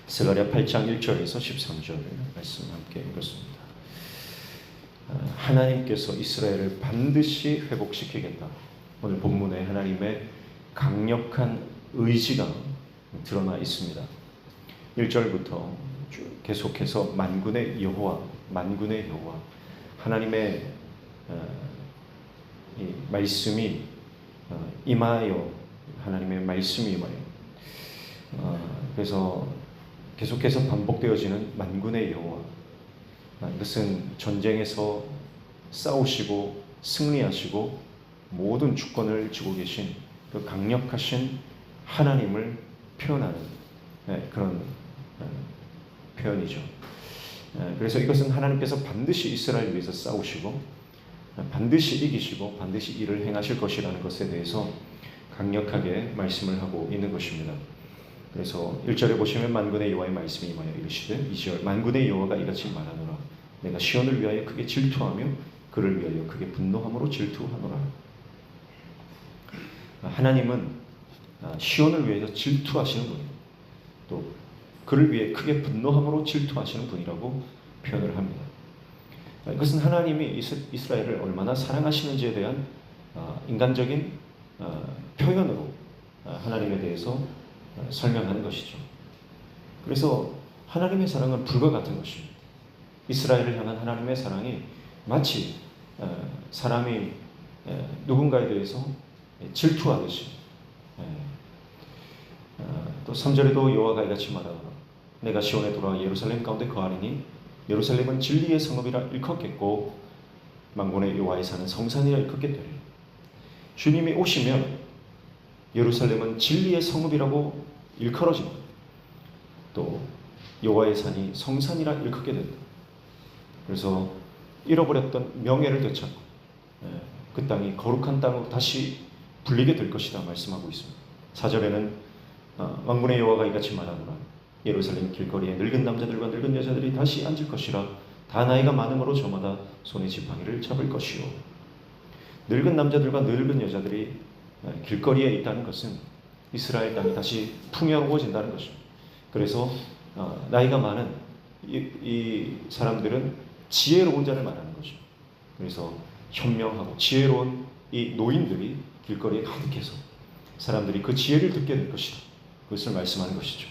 스가랴 8장 1절에서 13절 말씀 함께 읽었습니다. 하나님께서 이스라엘을 반드시 회복시키겠다. 오늘 본문에 하나님의 강력한 의지가 드러나 있습니다. 1절부터 쭉 계속해서 만군의 여호와 하나님의 이 말씀이 임하여 하나님의 말씀이 임하여 그래서 계속해서 반복되어지는 만군의 여호와, 이것은 전쟁에서 싸우시고 승리하시고 모든 주권을 쥐고 계신 그 강력하신 하나님을 표현하는 그런 표현이죠. 그래서 이것은 하나님께서 반드시 이스라엘을 위해서 싸우시고 반드시 이기시고 반드시 일을 행하실 것이라는 것에 대해서 강력하게 말씀을 하고 있는 것입니다. 그래서 1절에 보시면 만군의 여호와의 말씀이 임하여 이르시되 2절 만군의 여호와가 이같이 말하노라 내가 시온을 위하여 크게 질투하며 그를 위하여 크게 분노함으로 질투하노라. 하나님은 시온을 위해서 질투하시는 분이고 또 그를 위해 크게 분노함으로 질투하시는 분이라고 표현을 합니다. 이것은 하나님이 이스라엘을 얼마나 사랑하시는지에 대한 인간적인 표현으로 하나님에 대해서 설명하는 것이죠. 그래서 하나님의 사랑은 불과 같은 것입니다. 이스라엘을 향한 하나님의 사랑이 마치 사람이 누군가에 대해서 질투하듯이. 또 3절에도 여호와가 이같이 말하노라 내가 시온에 돌아와 예루살렘 가운데 거하리니 예루살렘은 진리의 성읍이라 일컫겠고 만군의 여호와의 산은 성산이라 일컫게 되리라. 주님이 오시면 예루살렘은 진리의 성읍이라고 일컬어집니다. 또 여호와의 산이 성산이라 일컫게 된다. 그래서 잃어버렸던 명예를 되찾고 그 땅이 거룩한 땅으로 다시 불리게 될 것이다 말씀하고 있습니다. 4절에는 만군의 여호와가 이같이 말하노라 예루살렘 길거리에 늙은 남자들과 늙은 여자들이 다시 앉을 것이라 다 나이가 많음으로 저마다 손에 지팡이를 잡을 것이요. 늙은 남자들과 늙은 여자들이 길거리에 있다는 것은 이스라엘 땅이 다시 풍요로워진다는 것입니다. 그래서 나이가 많은 이 사람들은 지혜로운 자를 말하는 것이죠. 그래서 현명하고 지혜로운 이 노인들이 길거리에 가득해서 사람들이 그 지혜를 듣게 될 것이다. 그것을 말씀하는 것이죠.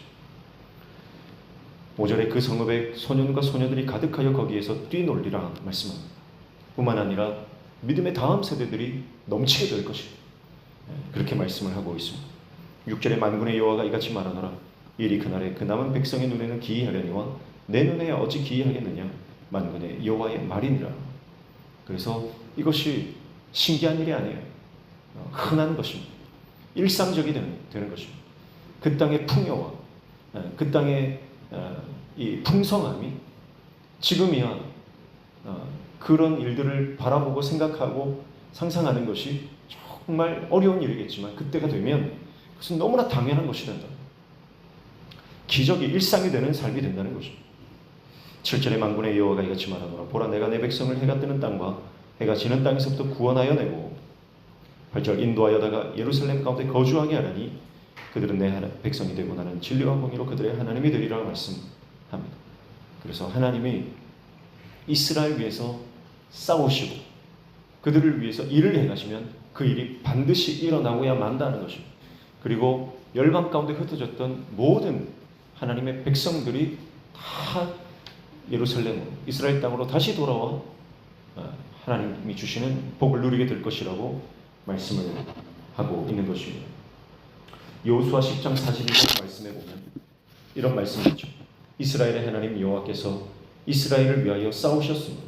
5절에 그 성읍에 소년과 소녀들이 가득하여 거기에서 뛰놀리라 말씀합니다. 뿐만 아니라 믿음의 다음 세대들이 넘치게 될 것이다. 그렇게 말씀을 하고 있습니다. 6절에 만군의 여호와가 이같이 말하노라 일이 그날에 그 남은 백성의 눈에는 기이하려니와 내 눈에 어찌 기이하겠느냐 만군의 여호와의 말이니라. 그래서 이것이 신기한 일이 아니에요. 흔한 것입니다. 일상적이 되는 것입니다. 그 땅의 풍요와 그 땅의 이 풍성함이 지금이야 그런 일들을 바라보고 생각하고 상상하는 것이 정말 어려운 일이겠지만 그때가 되면 그것은 너무나 당연한 것이 된다. 기적이 일상이 되는 삶이 된다는 것입니다. 7절에 만군의 여호와가 이같이 말하노라 보라 내가 내 백성을 해가 뜨는 땅과 해가 지는 땅에서부터 구원하여 내고 8절 인도하여다가 예루살렘 가운데 거주하게 하라니 그들은 내 백성이 되고 나는 진리와 공의로 그들의 하나님이 되리라 말씀합니다. 그래서 하나님이 이스라엘 위해서 싸우시고 그들을 위해서 일을 행하시면 그 일이 반드시 일어나고야 만다는 것입니다. 그리고 열방 가운데 흩어졌던 모든 하나님의 백성들이 다 예루살렘으로 이스라엘 땅으로 다시 돌아와 하나님이 주시는 복을 누리게 될 것이라고 말씀을 하고 있는 것입니다. 여호수아 10장 41절 말씀에 보면 이런 말씀이 있죠. 이스라엘의 하나님 여호와께서 이스라엘을 위하여 싸우셨으므로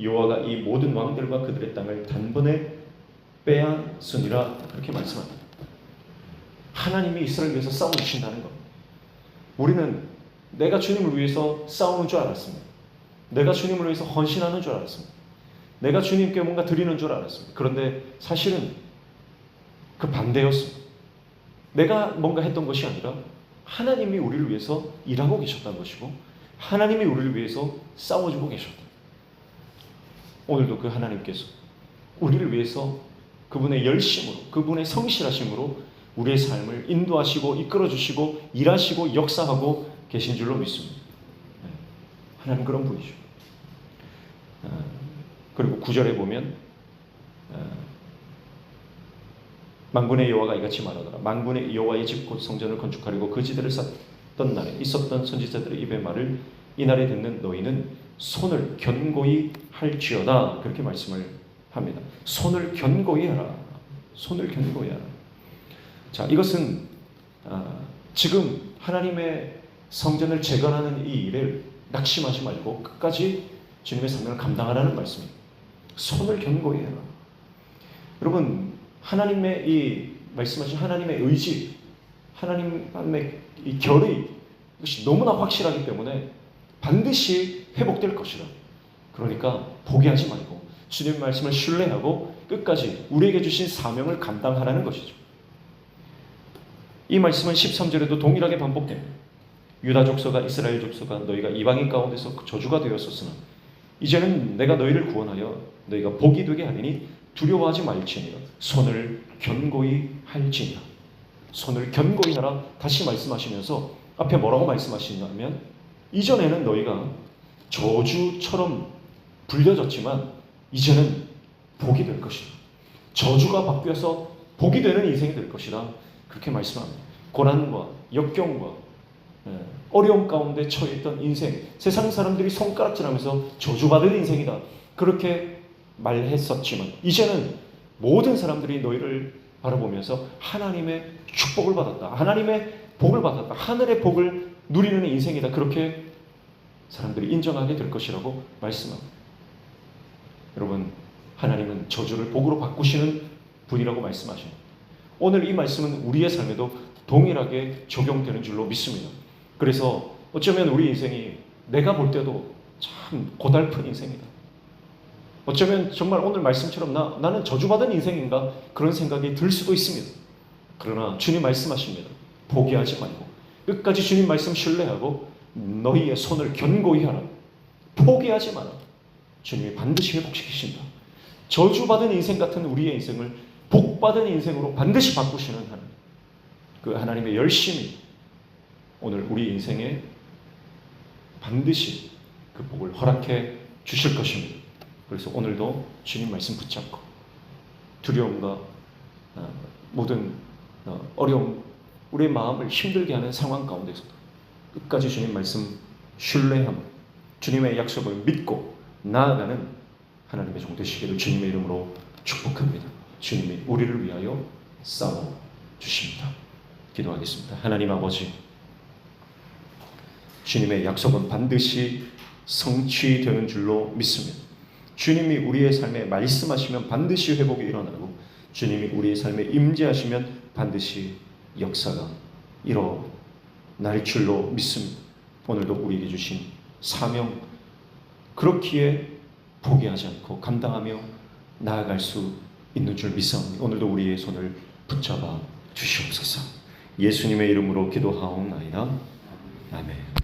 여호와가 이 모든 왕들과 그들의 땅을 단번에 빼앗으니라 그렇게 말씀합니다. 하나님이 이스라엘을 위해서 싸우신다는 것. 우리는 내가 주님을 위해서 싸우는 줄 알았습니다. 내가 주님을 위해서 헌신하는 줄 알았습니다. 내가 주님께 뭔가 드리는 줄 알았습니다. 그런데 사실은 그 반대였습니다. 내가 뭔가 했던 것이 아니라 하나님이 우리를 위해서 일하고 계셨다는 것이고 하나님이 우리를 위해서 싸워주고 계셨다. 오늘도 그 하나님께서 우리를 위해서 그분의 열심으로 그분의 성실하심으로 우리의 삶을 인도하시고 이끌어주시고 일하시고 역사하고 계신 줄로 믿습니다. 하나님 그런 분이죠. 그리고 9절에 보면 만군의 여호와가 이같이 말하더라. 만군의 여호와의 집 곧 성전을 건축하려고 그 지대를 쌓던 날에 있었던 선지자들의 입의 말을 이날에 듣는 너희는 손을 견고히 할지어다. 그렇게 말씀을 합니다. 손을 견고히 하라. 손을 견고히 하라. 자, 이것은 지금 하나님의 성전을 재건하는 이 일을 낙심하지 말고 끝까지 주님의 사명을 감당하라는 말씀입니다. 손을 견고히 해라. 여러분, 하나님의 이 말씀하신 하나님의 의지, 하나님의 이 결의, 이것이 너무나 확실하기 때문에 반드시 회복될 것이다. 그러니까 포기하지 말고 주님의 말씀을 신뢰하고 끝까지 우리에게 주신 사명을 감당하라는 것이죠. 이 말씀은 13절에도 동일하게 반복됩니다. 유다 족속과 이스라엘 족속과 너희가 이방인 가운데서 저주가 되었었으나 이제는 내가 너희를 구원하여 너희가 복이 되게 하리니 두려워하지 말지니라. 손을 견고히 할지니라. 손을 견고히 하라. 다시 말씀하시면서 앞에 뭐라고 말씀하시냐면 이전에는 너희가 저주처럼 불려졌지만 이제는 복이 될 것이다. 저주가 바뀌어서 복이 되는 인생이 될 것이다. 그렇게 말씀합니다. 고난과 역경과 어려움 가운데 처해있던 인생, 세상 사람들이 손가락질하면서 저주받은 인생이다. 그렇게 말했었지만 이제는 모든 사람들이 너희를 바라보면서 하나님의 축복을 받았다. 하나님의 복을 받았다. 하늘의 복을 누리는 인생이다. 그렇게 사람들이 인정하게 될 것이라고 말씀합니다. 여러분, 하나님은 저주를 복으로 바꾸시는 분이라고 말씀하십니다. 오늘 이 말씀은 우리의 삶에도 동일하게 적용되는 줄로 믿습니다. 그래서 어쩌면 우리 인생이 내가 볼 때도 참 고달픈 인생이다. 어쩌면 정말 오늘 말씀처럼 나는 저주받은 인생인가 그런 생각이 들 수도 있습니다. 그러나 주님 말씀하십니다. 포기하지 말고 끝까지 주님 말씀 신뢰하고 너희의 손을 견고히 하라. 포기하지 마라. 주님이 반드시 회복시키신다. 저주받은 인생 같은 우리의 인생을 복받은 인생으로 반드시 바꾸시는 하나님. 그 하나님의 열심히 오늘 우리 인생에 반드시 그 복을 허락해 주실 것입니다. 그래서 오늘도 주님 말씀 붙잡고 두려움과 모든 어려움, 우리의 마음을 힘들게 하는 상황 가운데서도 끝까지 주님 말씀 신뢰함, 주님의 약속을 믿고 나아가는 하나님의 종 되시기를 주님의 이름으로 축복합니다. 주님이 우리를 위하여 싸워 주십니다. 기도하겠습니다. 하나님 아버지, 주님의 약속은 반드시 성취되는 줄로 믿습니다. 주님이 우리의 삶에 말씀하시면 반드시 회복이 일어나고 주님이 우리의 삶에 임재하시면 반드시 역사가 일어날 줄로 믿습니다. 오늘도 우리에게 주신 사명, 그렇기에 포기하지 않고 감당하며 나아갈 수 있는 줄 믿사오니 오늘도 우리의 손을 붙잡아 주시옵소서. 예수님의 이름으로 기도하옵나이다. 아멘.